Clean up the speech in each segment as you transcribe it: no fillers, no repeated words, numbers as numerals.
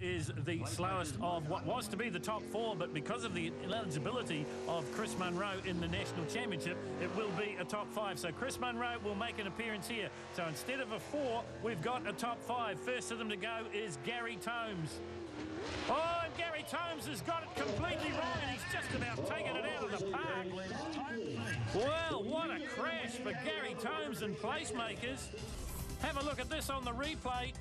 Is the slowest of what was to be the top four, but because of the eligibility of Chris Munro in the National Championship, it will be a top five. So Chris Munro will make an appearance here. So instead of a four, we've got a top five. First of them to go is Gary Tomes. Oh, and Gary Tomes has got it completely wrong, and he's just about taken it out of the park. Well, what a crash for Gary Tomes and placemakers. Have a look at this on the replay.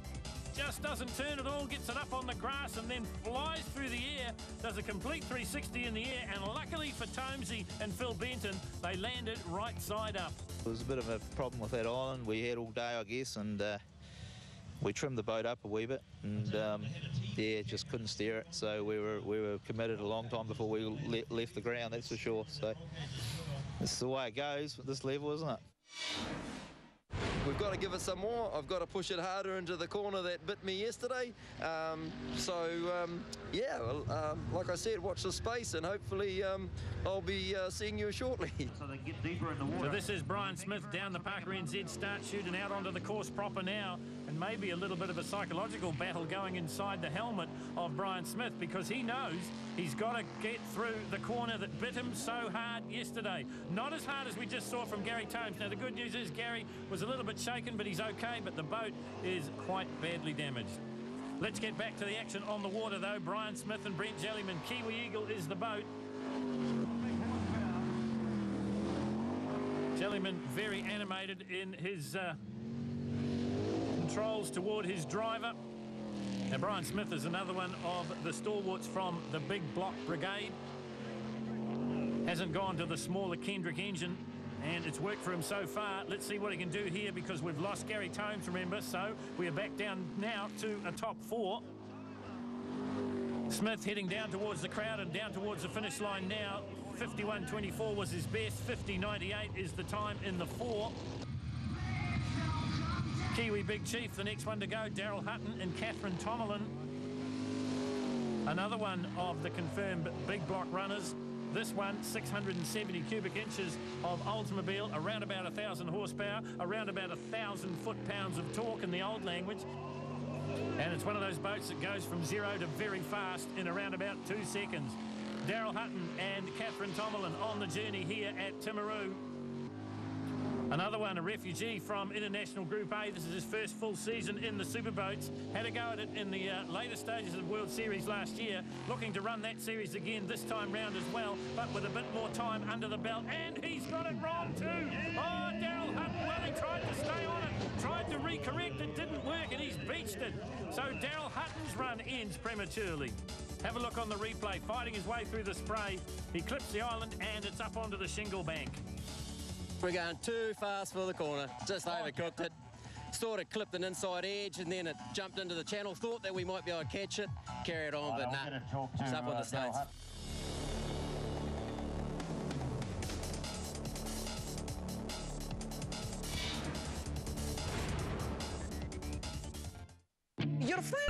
Just doesn't turn at all, gets it up on the grass and then flies through the air, does a complete 360 in the air, and luckily for Tomesy and Phil Benton, they landed right side up. There was a bit of a problem with that island we had all day, I guess, and we trimmed the boat up a wee bit, and yeah, just couldn't steer it, so we were committed a long time before we left the ground, that's for sure. So this is the way it goes at this level, isn't it? We've got to give it some more. I've got to push it harder into the corner that bit me yesterday. Yeah, like I said, watch the space, and hopefully I'll be seeing you shortly. So they get deeper in the water. So this is Brian Smith down the Parker NZ start, shooting out onto the course proper now, and maybe a little bit of a psychological battle going inside the helmet of Brian Smith, because he knows he's got to get through the corner that bit him so hard yesterday. Not as hard as we just saw from Gary Tomes. Now, the good news is Gary was a little bit shaken, but he's okay, but the boat is quite badly damaged. Let's get back to the action on the water, though. Brian Smith and Brent Jellyman. Kiwi Eagle is the boat. Jellyman very animated in his controls toward his driver. Now, Brian Smith is another one of the stalwarts from the Big Block Brigade. Hasn't gone to the smaller Kendrick engine, and it's worked for him so far. Let's see what he can do here, because we've lost Gary Tomes, remember, so we are back down now to a top four. Smith heading down towards the crowd and down towards the finish line now. 51.24 was his best. 50.98 is the time in the four. Kiwi Big Chief, the next one to go, Daryl Hutton and Catherine Tomelin. Another one of the confirmed Big Block runners. This one, 670 cubic inches of Oldsmobile, around about 1,000 horsepower, around about 1,000 foot-pounds of torque in the old language. And it's one of those boats that goes from 0 to very fast in around about 2 seconds. Daryl Hutton and Catherine Tomelin on the journey here at Timaru. Another one, a refugee from International Group A. This is his first full season in the Superboats. Had a go at it in the later stages of the World Series last year. Looking to run that series again this time round as well, but with a bit more time under the belt. And he's got it wrong too. Oh, Daryl Hutton, well, he tried to stay on it, tried to recorrect it, didn't work, and he's beached it. So Daryl Hutton's run ends prematurely. Have a look on the replay, fighting his way through the spray. He clips the island, and it's up onto the shingle bank. We're going too fast for the corner, just overcooked it. Sort of clipped an inside edge, and then it jumped into the channel. Thought that we might be able to catch it, carry it on, but nah, it's up on the States. You're a friend.